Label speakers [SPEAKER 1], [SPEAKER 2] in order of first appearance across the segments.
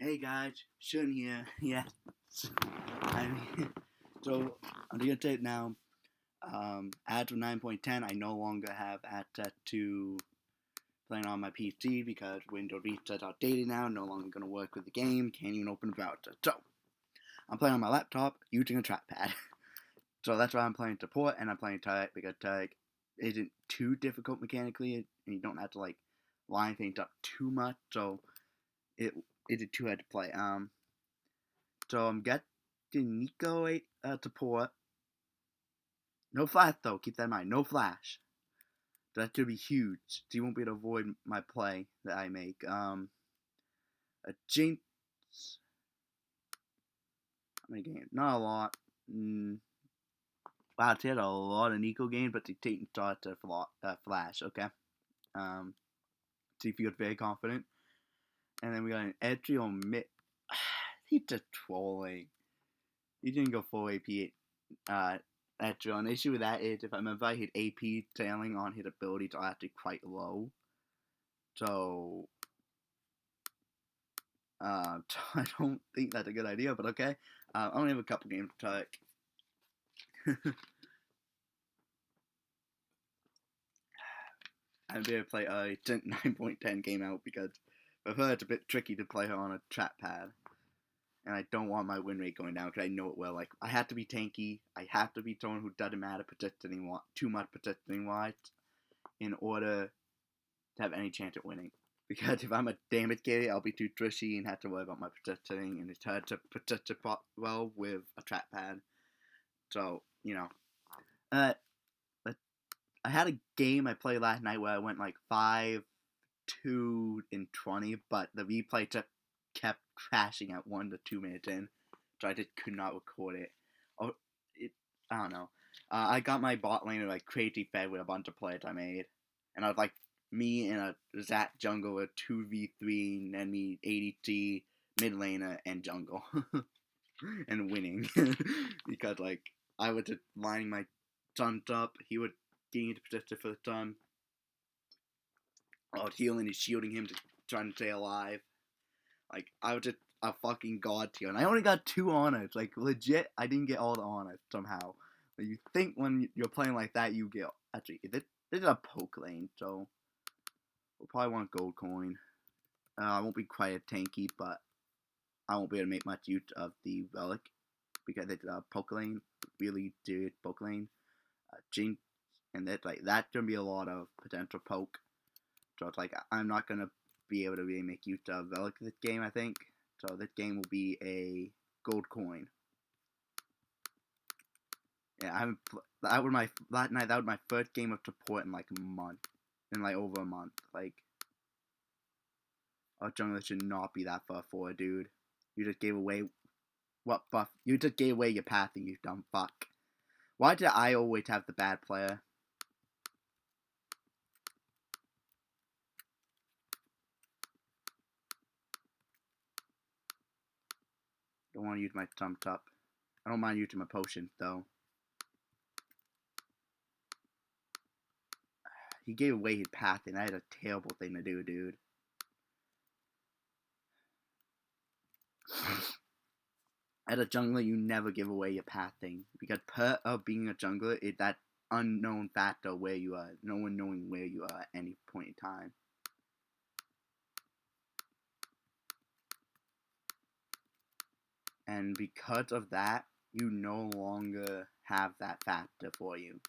[SPEAKER 1] Hey guys, Shun here. Yeah, I'm so I'm gonna take now. As of 9.10, I no longer have access to playing on my PC because Windows Vista is outdated now. No longer gonna work with the game. Can't even open the browser. So I'm playing on my laptop using a trackpad. So that's why I'm playing support and I'm playing Taric because Taric isn't too difficult mechanically and you don't have to like line things up too much. So it isn't too hard to play. So I'm getting Nico support. No flash though, keep that in mind. No flash. That could be huge. So you won't be able to avoid my play that I make. A Jinx. How many games? Not a lot. Wow, he had a lot of Nico games, but they taking start to flash. Okay. So you feel very confident. And then we got an Edry on mid. He's just trolling. He didn't go full AP Edry. The issue with that is if I hit AP tailing on his abilities are actually quite low. So I don't think that's a good idea, but okay. I only have a couple games to take. I'm going to play a 9.10 game out because I've heard it's a bit tricky to play her on a trackpad. And I don't want my win rate going down because I know it will. Like, I have to be tanky. I have to be someone who doesn't matter too much positioning wise in order to have any chance at winning. Because if I'm a damage carry, I'll be too trushy and have to worry about my positioning, and it's hard to position well with a trackpad. So, I had a game I played last night where I went like 5-2 in 20, but the replay just kept crashing at 1 to 2 minutes in, so I just could not record it. I don't know. I got my bot laner like crazy fed with a bunch of plays I made, and I was like me and a Zach jungle a 2v3, and then me ADC mid laner and jungle, and winning because like I was just lining my stuns up. He would getting into position for the stun. I was healing and shielding him to trying to stay alive. Like I was just a fucking god tier, and I only got 2 honors. Like legit, I didn't get all the honors somehow. But you think when you're playing like that, you get actually this is a poke lane, so we'll probably want gold coin. I won't be quite a tanky, but I won't be able to make much use of the relic because it's a poke lane, really serious poke lane. Jinx, and that's gonna be a lot of potential poke. So it's like I'm not gonna be able to really make use of relic this game, I think. So this game will be a gold coin. Yeah, that was my last night. That was my first game of support in like a month, over a month. Like, our jungler should not be that far forward, dude. You just gave away what buff? You just gave away your pathing, you dumb fuck. Why did I always have the bad player? Don't want to use my thumbs up. I don't mind using my potions though. He gave away his path, and that is a terrible thing to do, dude. As a jungler, you never give away your path thing. Because part of being a jungler is that unknown factor where you are. No one knowing where you are at any point in time. And because of that, you no longer have that factor for you,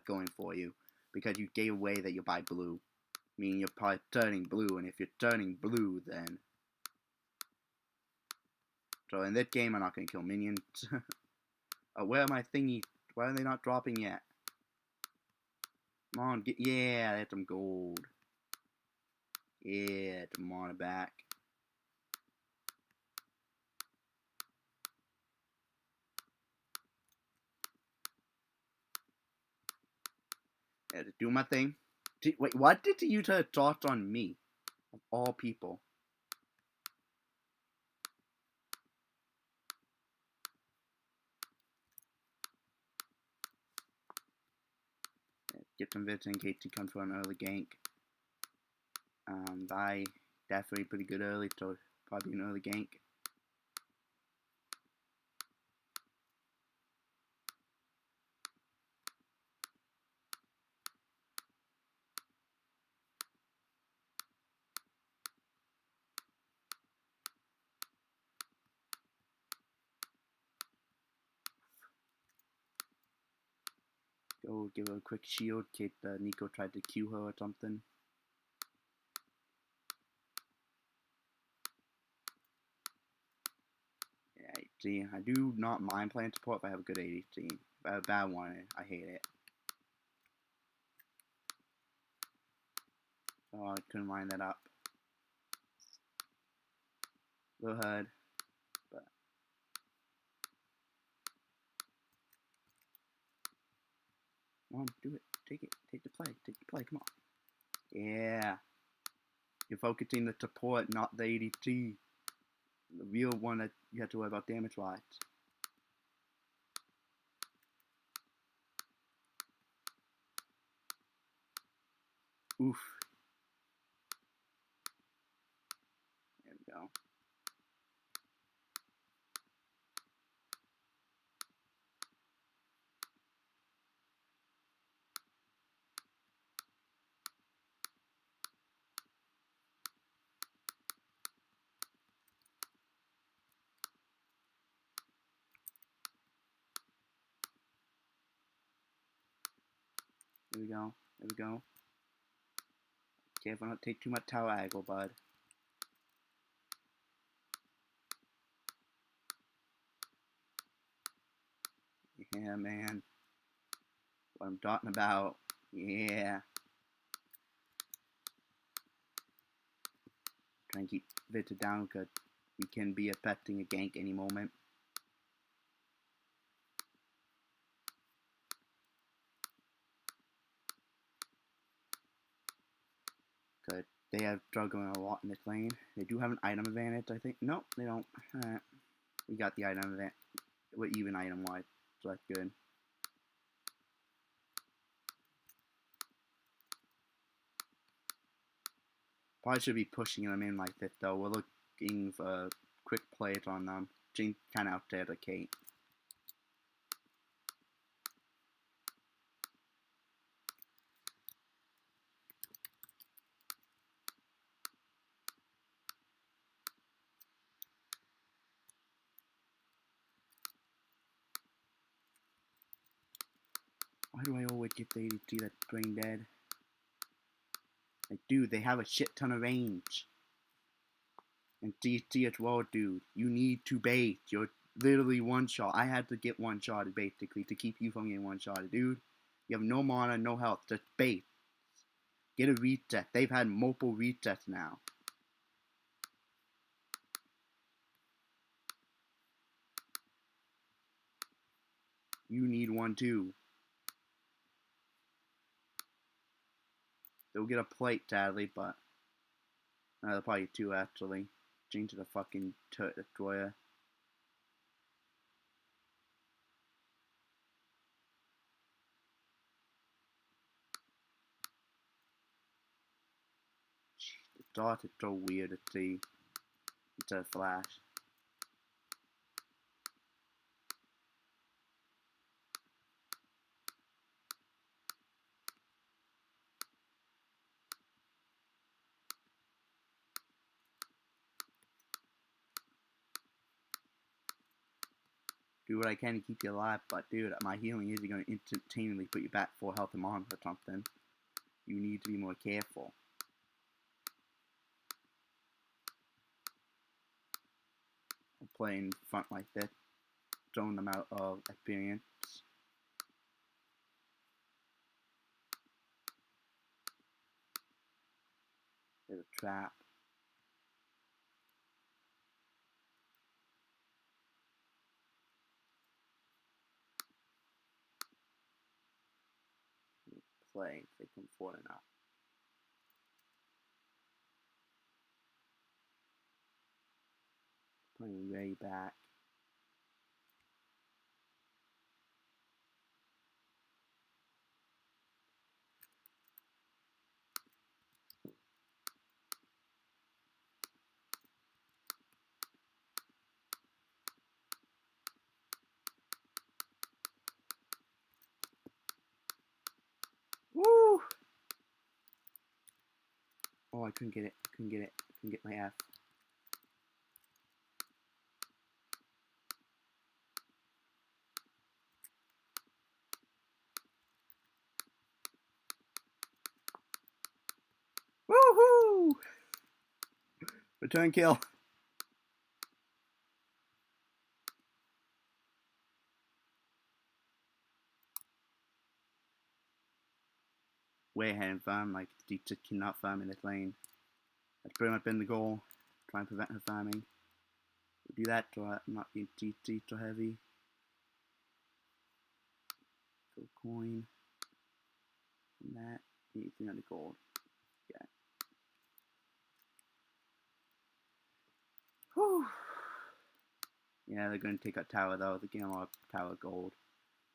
[SPEAKER 1] going for you. Because you gave away that you buy blue. Meaning you're probably turning blue, and if you're turning blue, then... So in this game, I'm not going to kill minions. Where are my thingies? Why are they not dropping yet? Come on, yeah, that's some gold. Yeah, it's some mana back. Yeah, to do my thing. Wait, what did you use her thoughts on me? Of all people. Yeah, get some bits in case he comes for an early gank. I definitely pretty good early, so Probably another gank. Go give her a quick shield in case Nico tried to Q her or something. Yeah, see, I do not mind playing support if I have a good AD team. If I have a bad one, I hate it. So I couldn't line that up. Go ahead. But come on, do it. Take it. Take the play. Take the play. Come on. Yeah. You're focusing the support, not the ADT. The real one that you have to worry about damage-wise. Oof. There we go. There we go. There we go. Careful not to take too much tower aggro, bud. Yeah, man. What I'm talking about. Yeah. Try and keep Vita down because we can be affecting a gank any moment. Because they are struggling a lot in this lane. They do have an item advantage, I think. Nope, they don't. Alright. We got the item advantage. We're even item-wise, so that's good. Probably should be pushing them in like this, though. We're looking for quick plays on them. Jinx kind of out there to Kate. Why do I always get the ADT that's brain dead? Like, dude, they have a shit ton of range. And DT as well, dude. You need to bait. You're literally one shot. I had to get one shot basically to keep you from getting one shot, dude. You have no mana, no health. Just bait. Get a reset. They've had multiple resets now. You need one too. They'll get a plate, sadly, but they'll probably two actually. Change to the fucking turret destroyer. The dart is so weird to see. It's a flash. Do what I can to keep you alive, but dude, my healing is going to instantaneously put you back full health and on or something. You need to be more careful. I'm playing front like this, throwing them out of experience. There's a trap. Play if they come forward enough. Playing way back. I couldn't get it. Couldn't get it. Couldn't get my F. Woohoo! Return kill. Way ahead in farm, like, you just cannot farm in this lane. That's pretty much been the goal. Try and prevent her farming. We'll do that to not be too heavy. Go coin. And that. 300 gold. Yeah. Whew. Yeah, they're going to take out tower though. They're getting a lot of tower gold.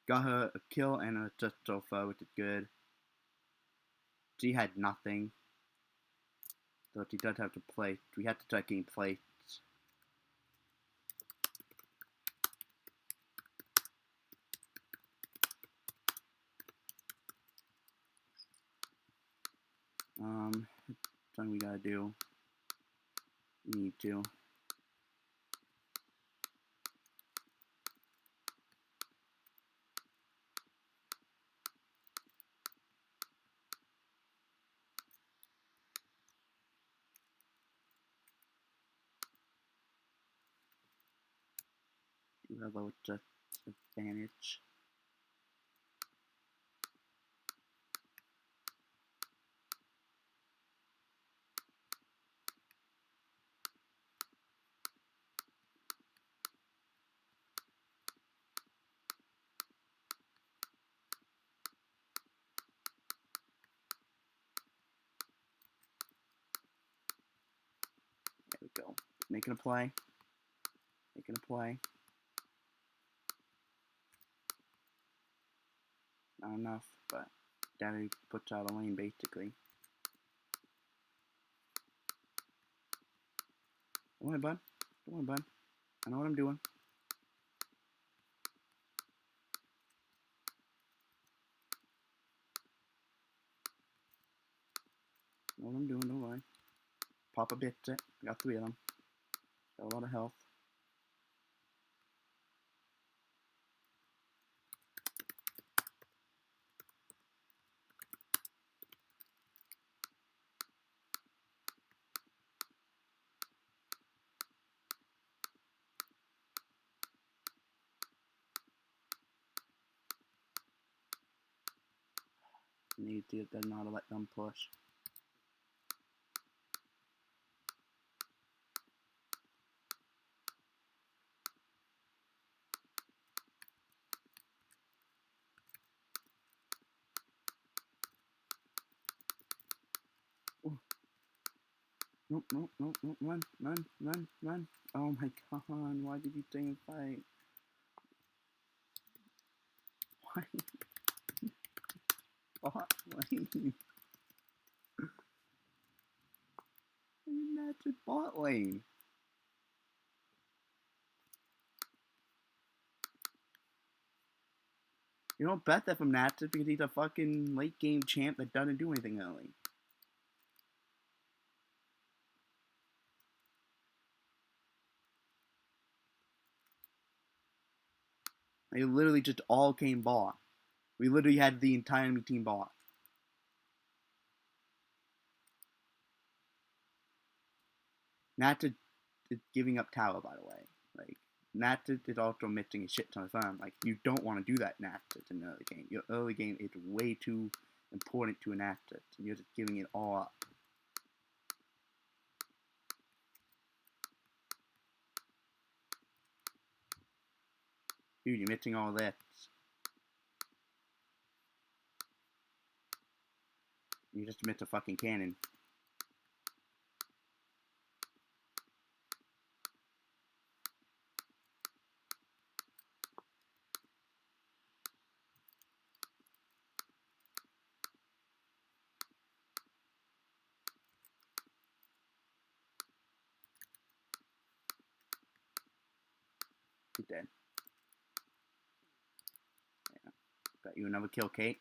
[SPEAKER 1] Got her a kill and a touch so far, which is good. She had nothing. So she does have to play. We have to start getting plates. Something we gotta do. We need to. Do have a just advantage. There we go. Making a play. Making a play. Not enough, but Daddy puts out a lane basically. Don't worry, bud. Don't worry, bud. I know what I'm doing. I know what I'm doing, don't worry. Papa bits it. I got 3 of them. Got a lot of health. Need to get not to let them push. Ooh. Nope, nope, nope, nope, run, run, run, run. Oh my god, why did you stay and fight? Why? Bot lane. That's a bot lane. You don't bet that from Natsus because he's a fucking late game champ that doesn't do anything early. They literally just all came bot. We literally had the entire enemy team bot. Natsus is giving up tower, by the way. Like, Natsus is also missing a shit ton of farm. Like, you don't want to do that Natsus in the early game. Your early game is way too important to a Natsus, and you're just giving it all up. Dude, you're missing all this. You just missed a fucking cannon. You're dead. Yeah. Got you another kill, Kate.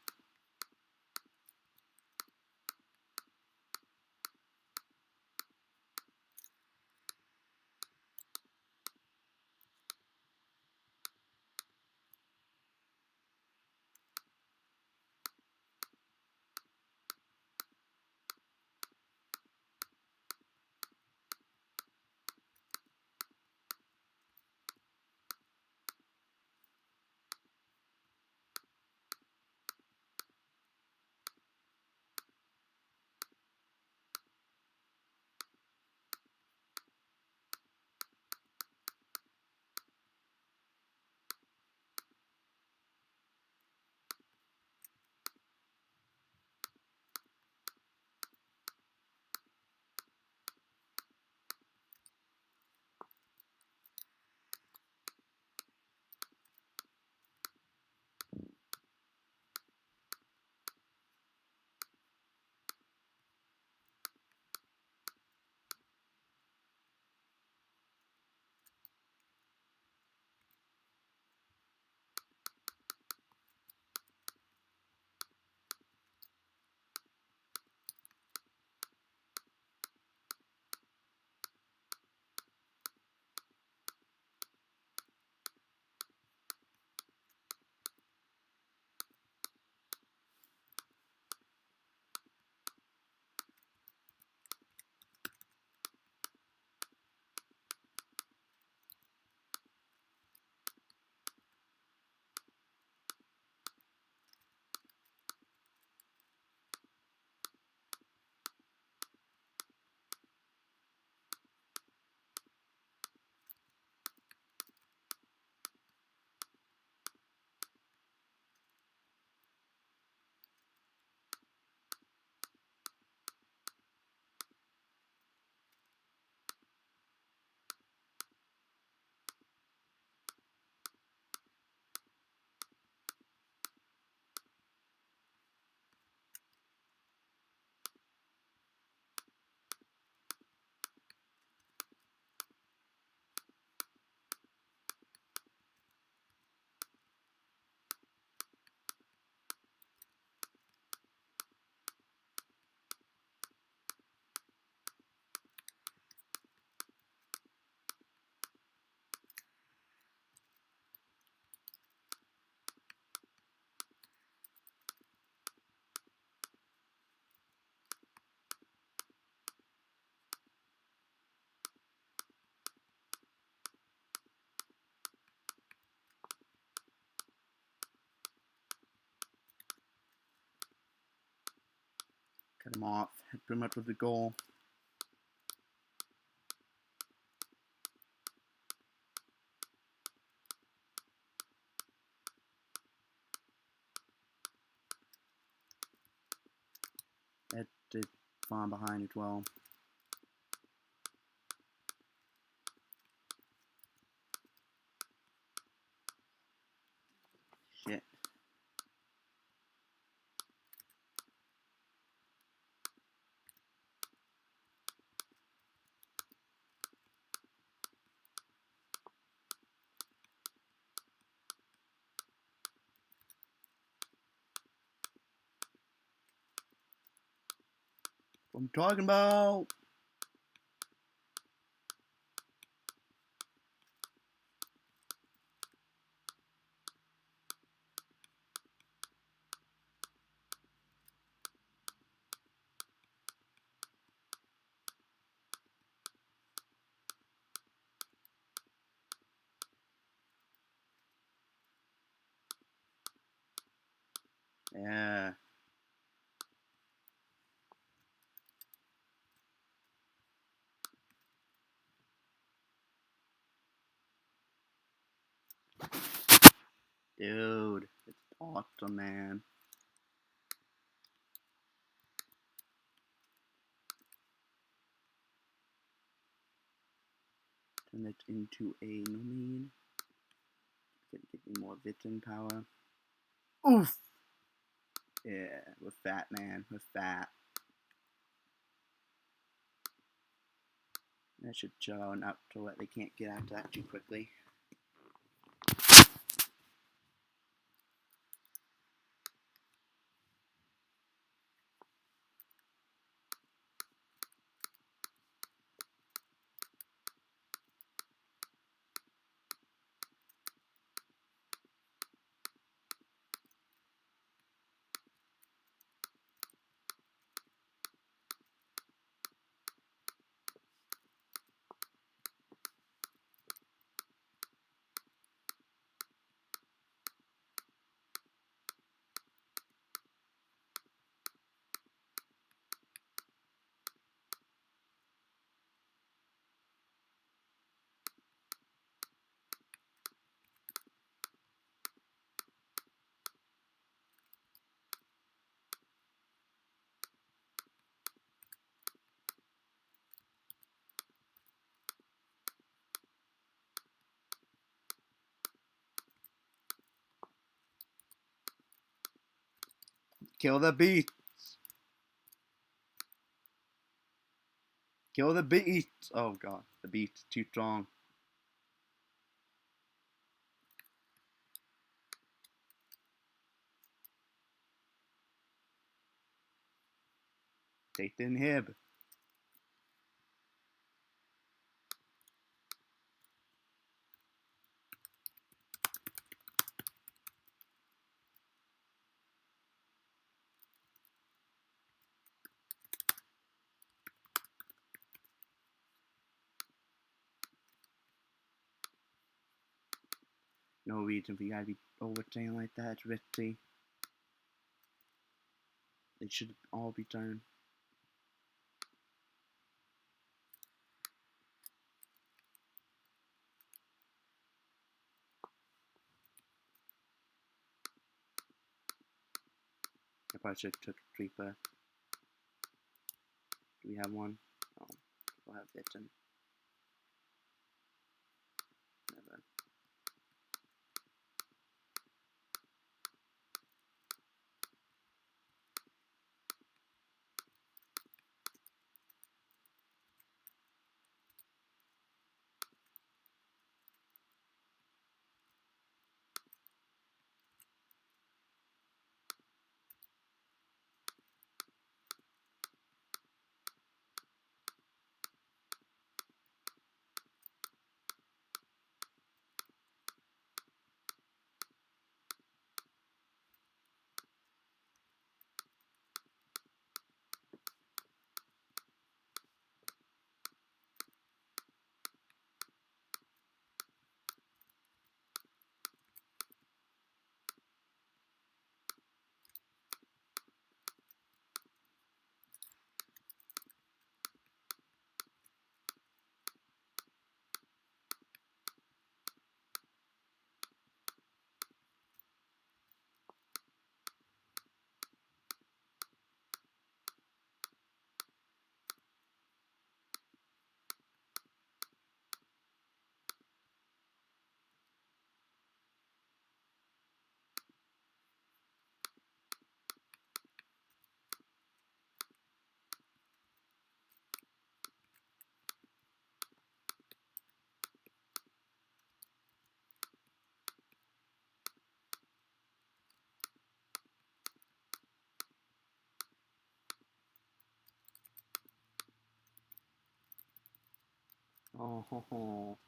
[SPEAKER 1] Cut him off. That pretty much was the goal. That did farm behind as well. Shit. What I'm talking about. Yeah. Dude, it's awesome, man. Turn it into a no mean. Gonna give me more Vitten power. Oof! Yeah, we're fat, man. We're fat. That should show enough to let they can't get after that too quickly. Kill the beast! Kill the beast! Oh god, the beast is too strong. Take the inhib. No reason for you guys to be overstaying like that, it's risky. They should all be done. I probably should have took a creeper. Do we have one? Oh, we'll have Vitten. Never. Oh.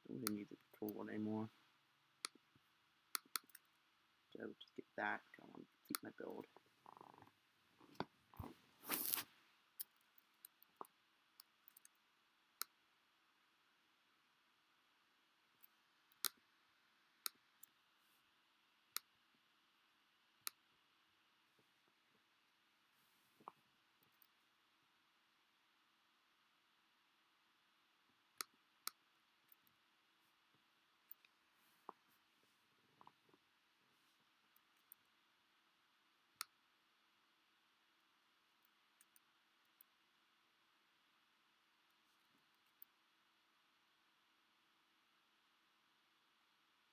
[SPEAKER 1] Don't really need the control one anymore. So just get that. I want to keep my build.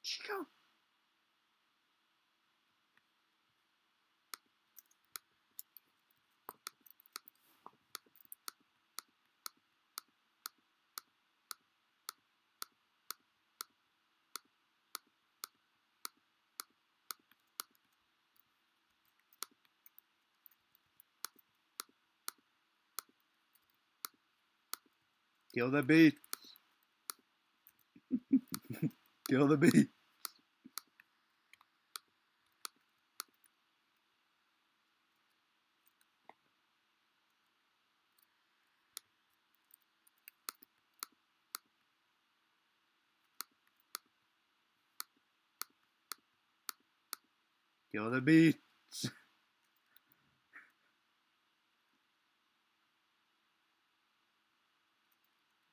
[SPEAKER 1] Chico. Kill the beast. Kill the beast. Kill the beast.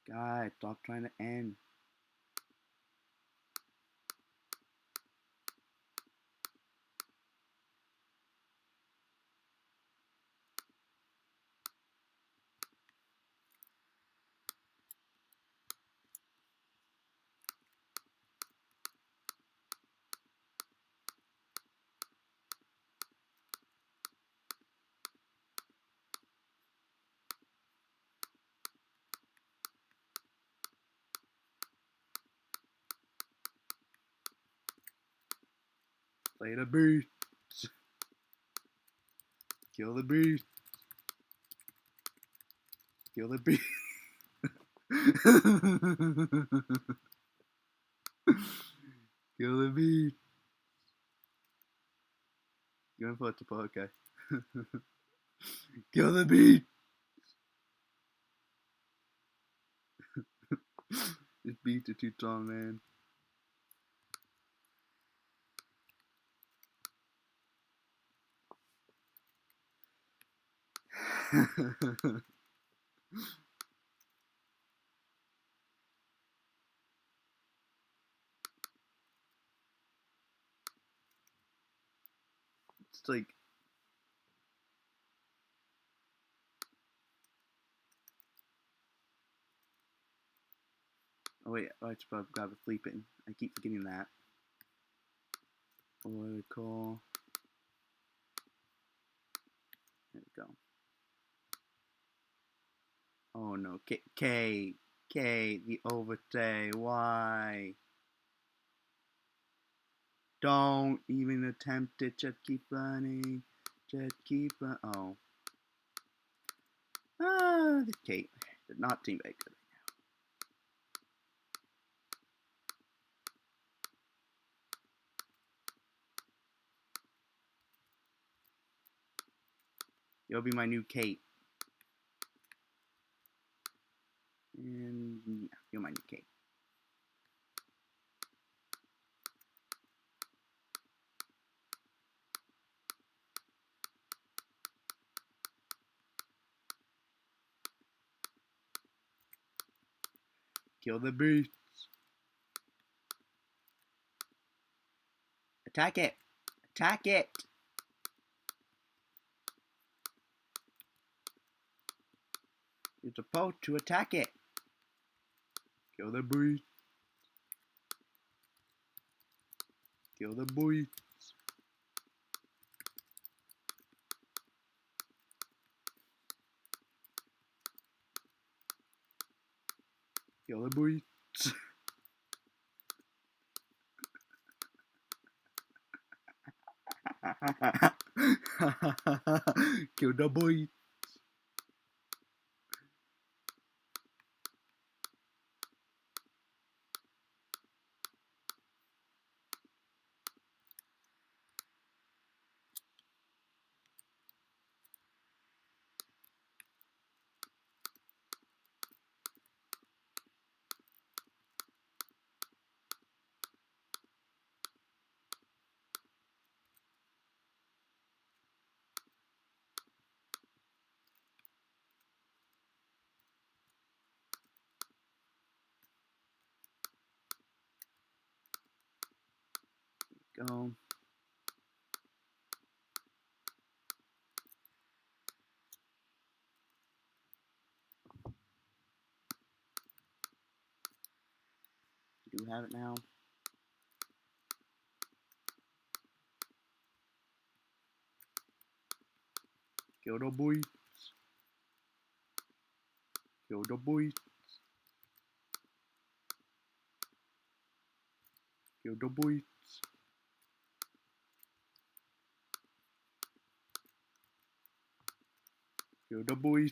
[SPEAKER 1] Guys, stop trying to end. Play the beast. Kill the beast. Kill the beast. Kill the beast. Going for it to poke, okay. Kill the beast. This beast is too strong, man. It's like, oh wait, I should probably grab a sleeping. I keep forgetting that. Oracle. There we go. Oh no, K, the overstay. Why? Don't even attempt it. Just keep running. Just keep running. Oh. Ah, the Kate did not seem very good. You'll be my new Kate. And yeah, you're my new Kate. Kill the beast. Attack it. Attack it. You're supposed to attack it. Kill the beast. Kill the beast. Kill the beast. Kill the boy. Go. You do have it now. Kill the boy. Kill the boy. Kill the boy. Kill the boy.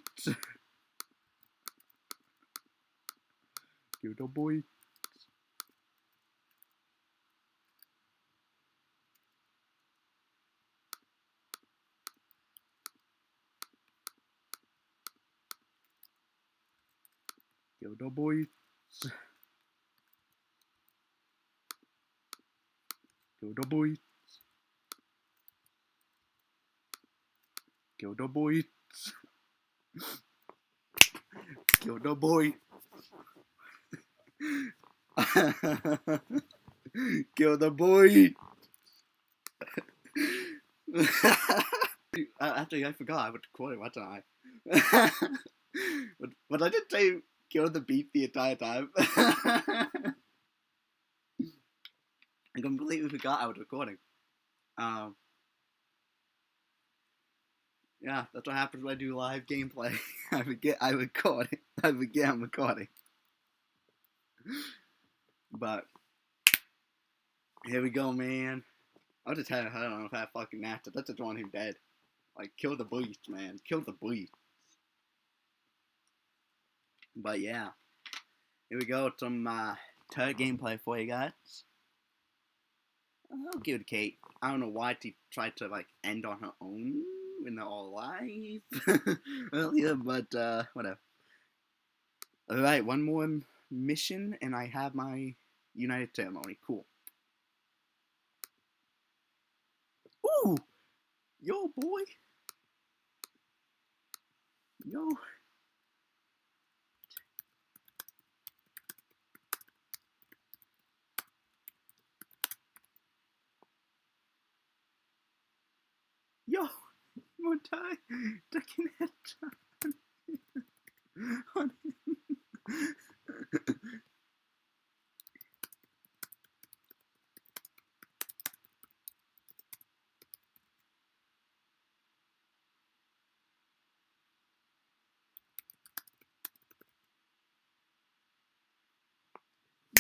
[SPEAKER 1] Kill the boy. Kill the boy. Kill the boy. Kill the boy. Kill the boy. Kill the boy. Actually, I forgot I was recording, wasn't I? but I did say kill the beat the entire time. I completely forgot I was recording. Yeah, that's what happens when I do live gameplay. I forget I record. I forget I'm recording. But here we go, man. I'll just tell you, I don't know if I fucking mastered. Let's just want him dead. Like, kill the beast, man. Kill the beast. But yeah. Here we go. Some Taric gameplay for you guys. I'll give it to Kate. I don't know why she tried to, like, end on her own when they're all alive. Earlier, but, whatever. Alright, one more mission, and I have my United ceremony. Cool. Ooh! Yo, boy! Yo! Yo! One time! Taking it on him.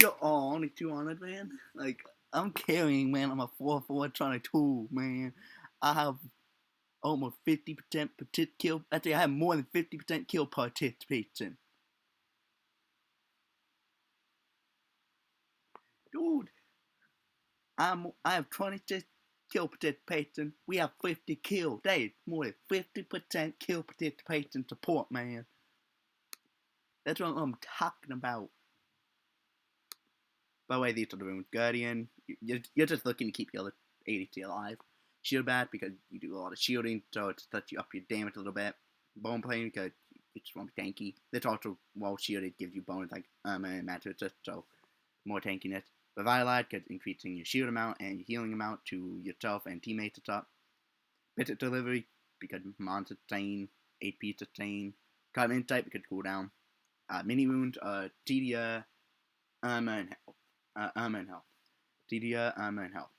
[SPEAKER 1] Yo, oh, only 200, man. Like, I'm carrying, man. I'm a 4-4 trying to 2, man. I have almost 50% kill. Actually, I have more than 50% kill participation. Dude, I have 26 kill participation. We have 50 kills. That is more than 50% kill participation support, man. That's what I'm talking about. By the way, these are the runes. Guardian, you're just looking to keep your other ADC alive. Shield Bat, because you do a lot of shielding, so it lets you up your damage a little bit. Bone Plane, because it just won't be tanky. This also, while shielded, gives you bonus like and Matter Assist, so more tankiness. Revitalize, because increasing your shield amount and your healing amount to yourself and teammates at top. Bit Delivery, because Mon sustain, AP sustain. Carbon Insight, because cooldown. Mini wounds, TDR, and health. And health. TDR, and health.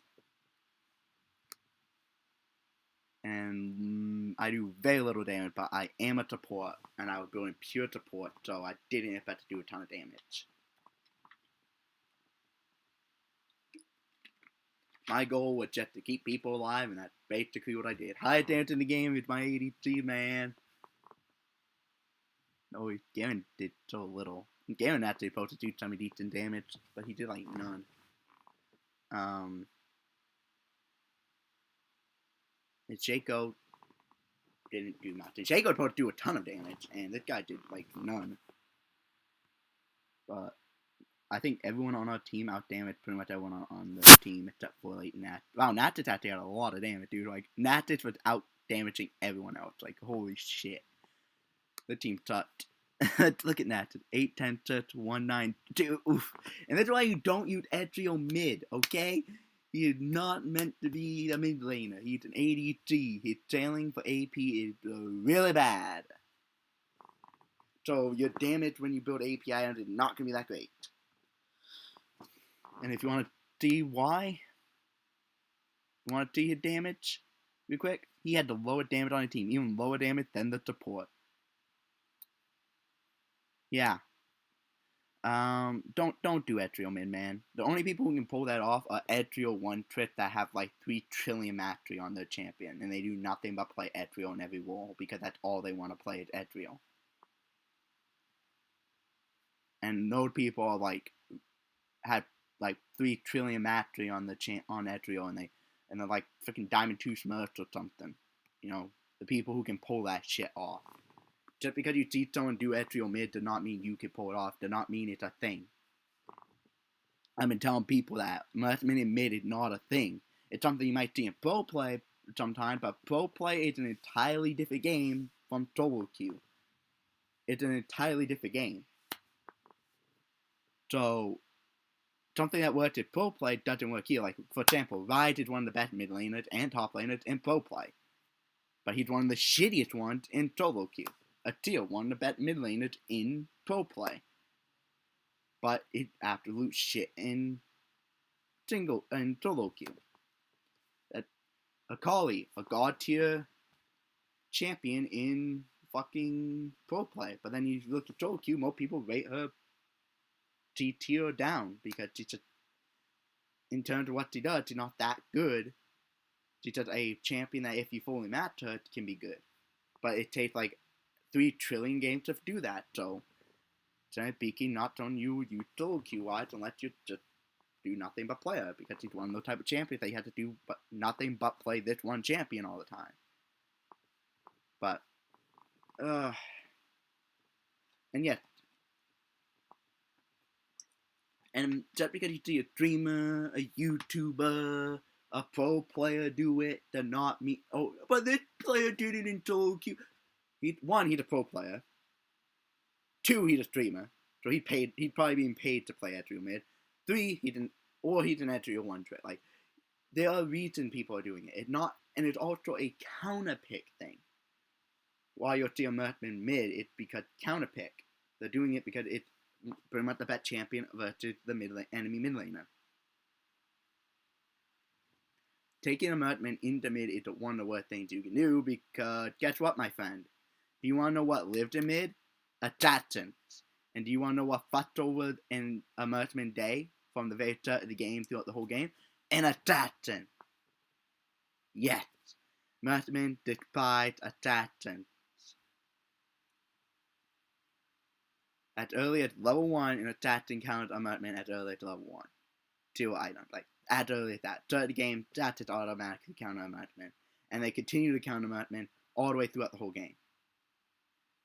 [SPEAKER 1] And I do very little damage, but I am a support, and I was building pure support, so I didn't expect to do a ton of damage. my goal was just to keep people alive, and that's basically what I did. High damage in the game with my ADC, man. No, Garen did so little. Garen actually supposed to do some decent damage, but he did like none. And Shaco didn't do much. And Shaco was supposed to do a ton of damage, and this guy did like none. But I think everyone on our team outdamaged pretty much everyone on the team except for like Nat. Wow, Natich actually had a lot of damage, dude. Like Natich was out damaging everyone else. Like holy shit. The team sucked. Look at that. 8, 10, 192. Oof. And that's why you don't use Ezreal mid, okay? He is not meant to be a mid laner. He's an ADC. His sailing for AP is really bad. So your damage when you build API items is not going to be that great. And if you want to see why, you want to see his damage real quick? He had the lowest damage on his team, even lower damage than the support. Yeah. Don't do Ezreal mid, man. The only people who can pull that off are Ezreal one trick that have like 3 trillion mastery on their champion, and they do nothing but play Ezreal in every role because that's all they want to play is Ezreal. And those people are like had like 3 trillion mastery on the on Ezreal, and they're like freaking Diamond 2 Smurfs or something. You know, the people who can pull that shit off. Just because you see someone do Ezreal mid does not mean you can pull it off. Does not mean it's a thing. I've been telling people that last minute mid is not a thing. It's something you might see in pro play sometimes, but pro play is an entirely different game from solo queue. It's an entirely different game. So something that works in pro play doesn't work here. Like for example, Ryze is one of the best mid laners and top laners in pro play, but he's one of the shittiest ones in solo queue. A tier 1 of the best mid laners in pro play. But it's absolute shit in solo queue. That Akali, a god tier champion in fucking pro play. But then you look at solo queue, more people rate her T tier down because she's just, in terms of what she does, she's not that good. She's just a champion that if you fully match her, can be good. But it takes like 3 trillion games to do that, so Giant Beaky not on you solo queue wise unless you just do nothing but play her, because he's one of those type of champions that you have to do but nothing but play this one champion all the time. But and yet, and just because you see a streamer, a YouTuber, a pro player do it, does not mean, oh, but this player did it in solo queue. He's a pro player. 2, he's a streamer. So he'd probably been paid to play Ezreal mid. 3, he's an Ezreal one trick. Like, there are reasons people are doing it. And it's also a counter pick thing. While you'll see a Merchant mid, it's because counter pick. They're doing it because it's pretty much the best champion versus the enemy mid laner. Taking a Merchant into mid is one of the worst things you can do, because guess what, my friend? Do you want to know what lived in mid? Assassins. And do you want to know what fucked over in a Merchant day from the very start of the game throughout the whole game? An assassin. Yes. Merchant despise assassins. As early as level 1, an assassin counters a Merchant as early as level 1. 2 items. Like, as early as that. Start the game, assassins automatically counter a Merchant. And they continue to counter Merchant all the way throughout the whole game.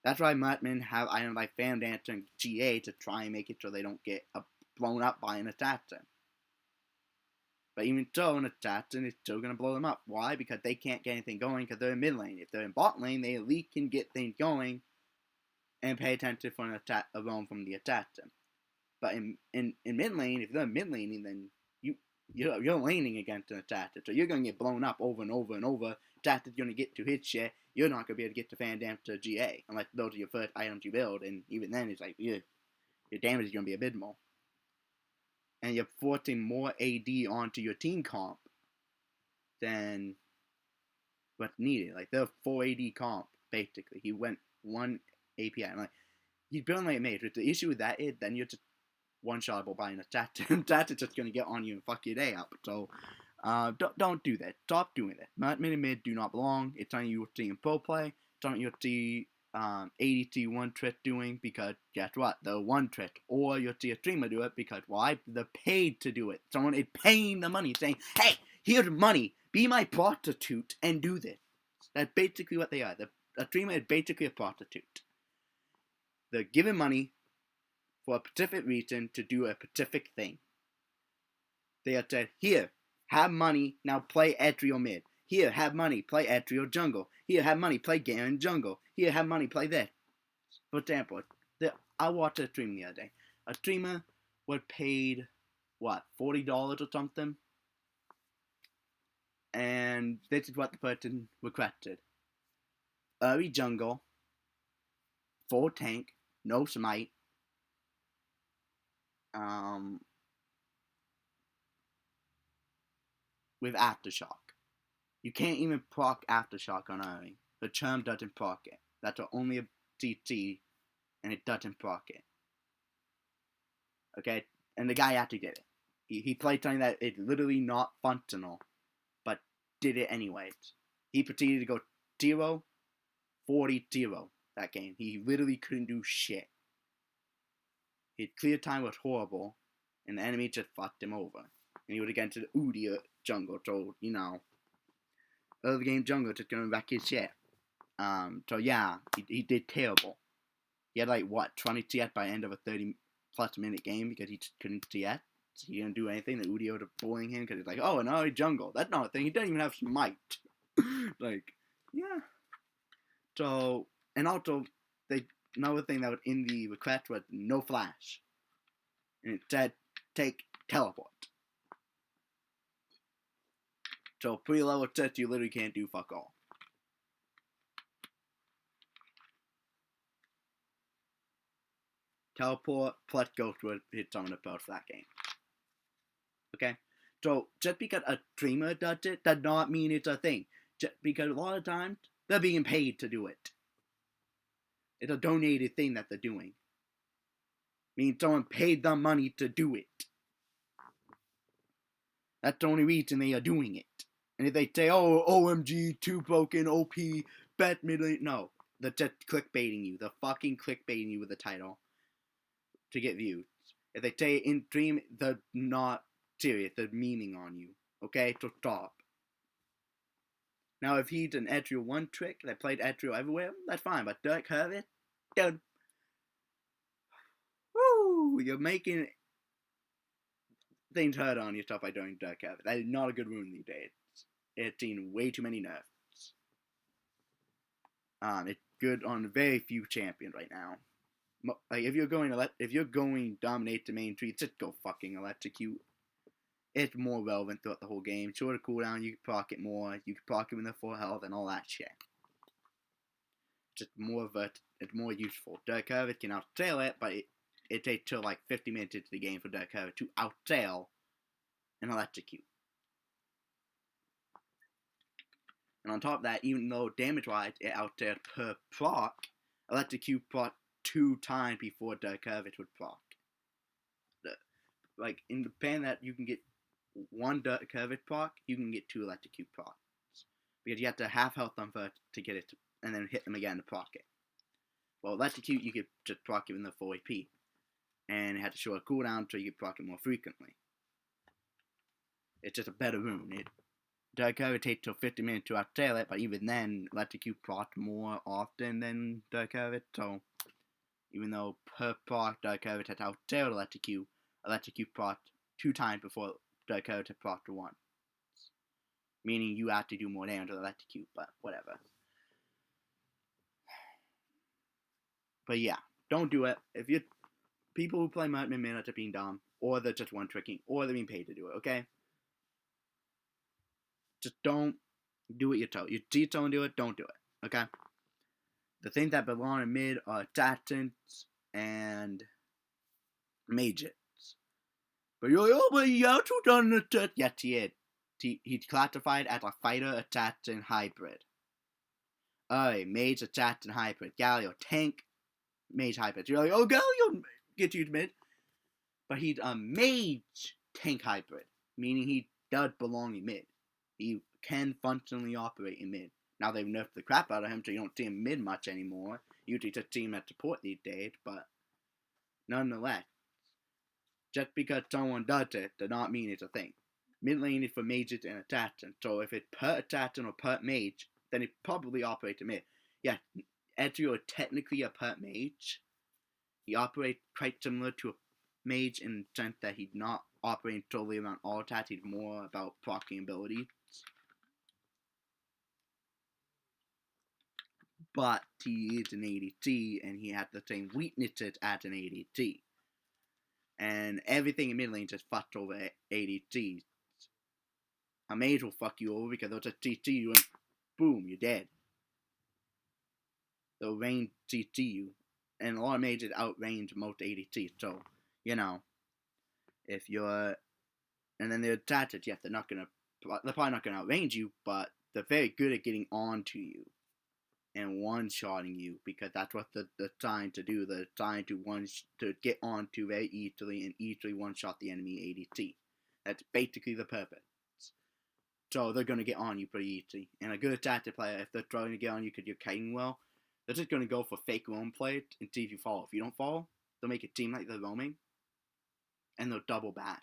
[SPEAKER 1] That's why Merchant have items like Fan Dancer and GA to try and make it so they don't get blown up by an assassin. But even so, an assassin is still going to blow them up. Why? Because they can't get anything going because they're in mid lane. If they're in bot lane, they at least can get things going and pay attention for an attack alone from the assassin. But in mid lane, if they're mid laning, then you're laning against an assassin. So you're going to get blown up over and over and over. Assassin's going to get to his shit. You're not going to be able to get to Fan Dancer GA unless those are your first items you build. And even then, it's like, your damage is going to be abysmal. And you're forcing more AD onto your team comp than what's needed. Like, they're 4 AD comp, basically. He went 1 API. Like, he's building like a mage. But the issue with that is then you're just one-shotable by an assassin. Assassin's just going to get on you and fuck your day up. So, Don't do that. Stop doing that. Mid and mid do not belong. It's something you will see in pro play. It's something you'll see ADT one trick doing, because guess what? The one trick. Or you'll see a streamer do it because, well, they're paid to do it. Someone is paying the money, saying, hey, here's money. Be my prostitute and do this. That's basically what they are. A streamer is basically a prostitute. They're given money for a specific reason to do a specific thing. They are said, here, have money, now play Ezreal mid. Here, have money, play Ezreal jungle. Here, have money, play Garen jungle. Here, have money, play this. For example, I watched a stream the other day. A streamer was paid, what, $40 or something? And this is what the person requested. Early jungle, full tank, no smite, with aftershock. You can't even proc aftershock on early. The charm doesn't proc it. That's only a CC, and it doesn't proc it. Okay? And the guy actually did it. He played something that is literally not functional, but did it anyways. He proceeded to go 0-40-0 that game. He literally couldn't do shit. His clear time was horrible, and the enemy just fucked him over. And he was against the Udyr jungle, so, you know, early game jungle just gonna wreck his shit. So yeah, he did terrible. He had like, what, 20 TS by the end of a 30-plus minute game because he just couldn't TS. So he didn't do anything. The Udyr was bullying him because he's like, oh, an early jungle. That's not a thing. He doesn't even have smite. Like, yeah. So, and also, another thing that was in the request was no flash. And it said, take teleport. So, pretty level sets, you literally can't do fuck all. Teleport plus Ghost would hit some of the builds for that game. Okay? So, just because a streamer does it, does not mean it's a thing. Just because a lot of times, they're being paid to do it. It's a donated thing that they're doing. Means someone paid them money to do it. That's the only reason they are doing it. And if they say, oh, OMG, too broken, OP, bet middle, no. They're just clickbaiting you. They're fucking clickbaiting you with the title to get views. If they say in stream, they're not serious. They're memeing on you. Okay? So stop. Now, if he's an Ezreal one trick that played Ezreal everywhere, that's fine. But Dirk Hervit, dude, woo, you're making things hurt on yourself by doing Dirk Hervit. That is not a good rune these days. It's seen way too many nerfs. It's good on very few champions right now. Like if you're going dominate the main tree, just go fucking electrocute. It's more relevant throughout the whole game. Shorter cooldown, you can proc it more. You can proc it with the full health and all that shit. Just more it's more useful. Dirk Hervit can outsail it, but it takes till like 50 minutes into the game for Dirk Hervit to outsail and electrocute. And on top of that, even though damage-wise it outsailed per proc, electrocute proc 2 times before Dirk Hervit would proc. Like in the pan that you can get 1 Dirk Hervit proc, you can get 2 electrocute procs. Because you have to half health them first to get it, and then hit them again to proc it. Well, electrocute, you could just proc it in the full AP. And it had to show a cooldown so you could proc it more frequently. It's just a better rune. Dirk Hervit takes till 50 minutes to outsail it, but even then, electrocute proc more often than Dirk Hervit, so even though per proc Dirk Hervit had outsailed electrocute proc 2 times before Dirk Hervit had proc once. Meaning you have to do more damage with electrocute, but whatever. But yeah, don't do it. If you people who play Merchant Minutes are being dumb, or they're just one tricking, or they're being paid to do it, okay? Just don't do what you're told. You see someone do it, don't do it, okay? The things that belong in mid are assassins and mages. But you're like, oh, but he also done it. Yes, he is. He's classified as a fighter assassin hybrid. Mage assassin hybrid. Galio tank mage hybrid. You're like, oh, Galio gets used mid. But he's a mage tank hybrid. Meaning he does belong in mid. He can functionally operate in mid. Now they've nerfed the crap out of him, so you don't see him mid much anymore. Usually just see him at support these days, but nonetheless, just because someone does it does not mean it's a thing. Mid lane is for mages and assassins, so if it's per assassin or per mage, then it probably operates in mid. Yeah, Ezreal is technically a per mage. He operates quite similar to a mage in the sense that he's not operating solely around all attacks, he's more about proccing abilities. But he is an ADC, and he has the same weaknesses as an ADC. And everything in mid lane just fucks over ADCs. A mage will fuck you over because they'll just CC you and boom, you're dead. They'll range CC you. And a lot of mages outrange most ADCs, so, you know, if you're... And then they're attached, yes, they're probably not gonna outrange you, but they're very good at getting onto you and one-shotting you, because that's what they're trying to do. They're trying to get onto very easily and easily one-shot the enemy ADC. That's basically the purpose. So they're going to get on you pretty easily. And a good attacker player, if they're trying to get on you because you're kiting well, they're just going to go for fake roam play and see if you fall. If you don't fall, they'll make it seem like they're roaming, and they'll double back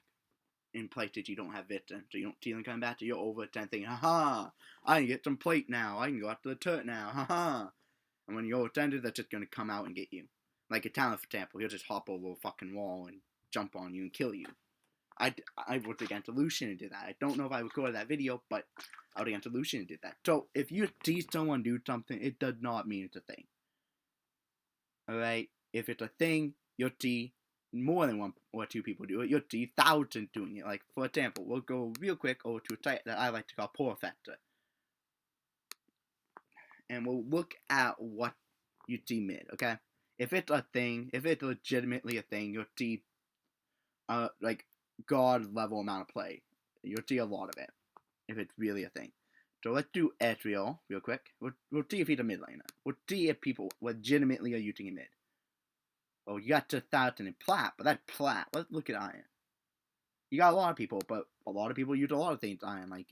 [SPEAKER 1] in places you don't have vision. So you don't see them coming back to you over 10 thinking, haha, I can get some plate now. I can go after the turret now. Haha. And when you're overtended, they're just going to come out and get you. Like a talent, for example, he'll just hop over a fucking wall and jump on you and kill you. I was against Lucian and did that. I don't know if I recorded that video, but I was against Lucian and did that. So if you see someone do something, it does not mean it's a thing. Alright? If it's a thing, you'll see more than one or two people do it. You'll see thousands doing it. Like, for example, we'll go real quick over to a site that I like to call Poor Factor. And we'll look at what you see mid, okay? If it's a thing, if it's legitimately a thing, you'll see, like, god level amount of play. You'll see a lot of it, if it's really a thing. So let's do Ezreal real quick. We'll see if he's a mid laner. We'll see if people legitimately are using him mid. Well, you got 2,000 in plat, but that's plat. Let's look at iron. You got a lot of people, but a lot of people use a lot of things iron, like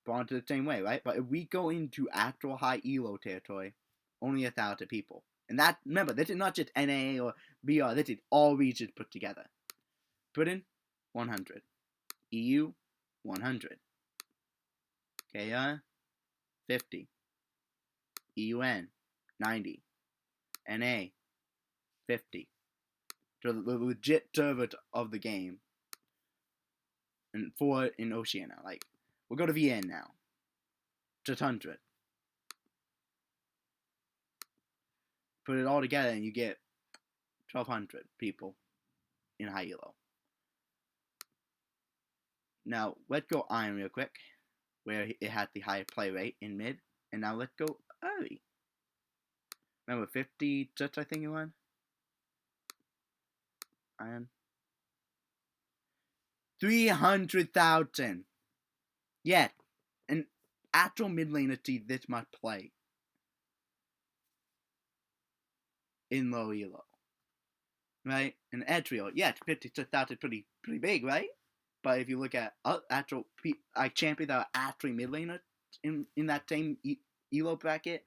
[SPEAKER 1] bronze the same way, right? But if we go into actual high elo territory, only 1,000 people. And that, remember, this is not just NA or BR, this is all regions put together. Britain, 100. EU, 100. KR, 50. EUN, 90. NA, 50. So the legit servers of the game. And 4 in Oceania. Like, we'll go to VN now. Just 100. Put it all together and you get 1,200 people in high elo. Now, let's go Iron real quick, where it had the higher play rate in mid. And now let's go early. Remember, 50 just I think you won? Iron. 300,000. Yeah, an actual mid laner see this much play in low elo. Right? And Ezreal, yeah, 56,000 pretty big, right? But if you look at actual champions that are actually mid laners in that same elo bracket,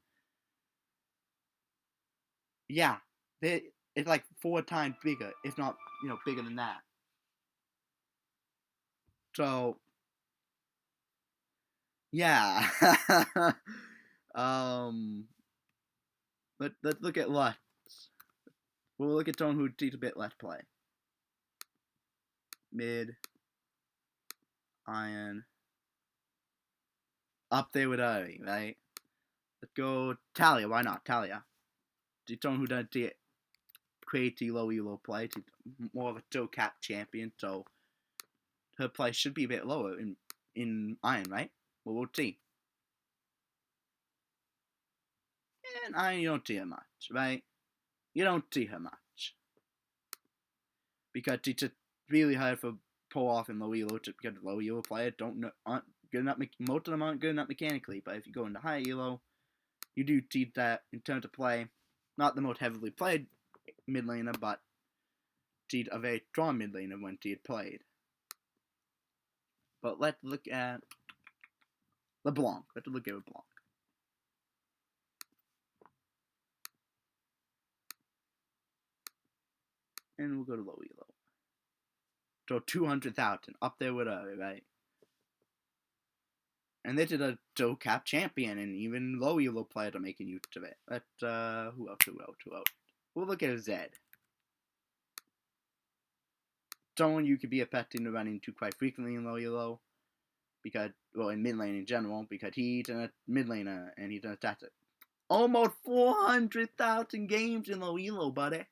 [SPEAKER 1] yeah, it's like 4 times bigger, if not, bigger than that. So, yeah. Let's look at Lutz. We'll look at someone who sees a bit less play. Mid. Iron. Up there with Ari, right? Let's go Talia. Why not? Talia. She's someone who doesn't see it crazy low elo play. She's more of a still cap champion, so her play should be a bit lower in Iron, right? Well, we'll see. And Iron, you don't see her much, right? You don't see her much. Because it's just really hard for pull off in low elo, just because low elo players aren't good enough. Most of them aren't good enough mechanically, but if you go into high elo, you do see that in terms of play. Not the most heavily played mid laner, but she's a very strong mid laner when she had played. But let's look at LeBlanc. Let's look at LeBlanc. And we'll go to low elo. So 200,000 up there with right? And this is a Joe Cap champion, and even low elo players are making use of it. But who else? We'll look at Zed. Someone you could be affecting to run into quite frequently in low elo, because, well, in mid lane in general, because he's a mid laner and he's an assassin. Almost 400,000 games in low elo, buddy.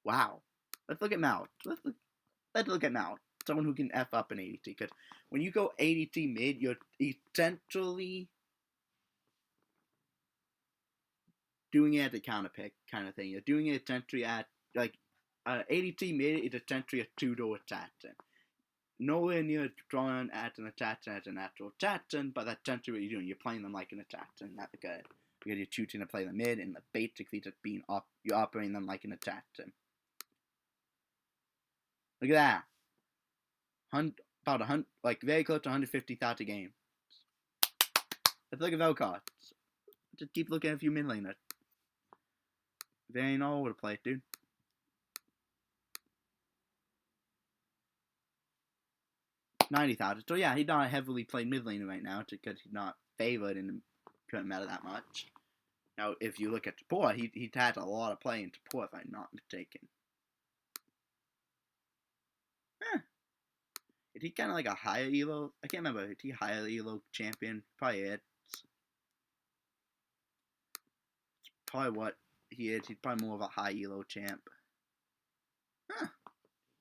[SPEAKER 1] Wow. Let's look at Mal. Let's look at Mal. Someone who can F up an ADT. Because when you go ADT mid, you're essentially doing it as a counter pick kind of thing. You're doing it essentially at, like, ADT mid is essentially a two-door assassin. Nowhere near drawing at an assassin as an actual assassin, but that's essentially what you're doing. You're playing them like an assassin in that regard. Because you're choosing to play the mid, and basically just you're operating them like an assassin. Look at that. About 100, like very close to 150,000 games. Let's look at Velcard. Just keep looking at a few mid laners. They ain't all over the place, dude. $90,000. So yeah, he's not a heavily played mid laner right now, because he's not favored in the current meta that much. Now, if you look at support, he's had a lot of play in support, if I'm not mistaken. Is he kind of like a higher elo? I can't remember. Is he higher elo champion? Probably is. It's probably what he is. He's probably more of a high elo champ.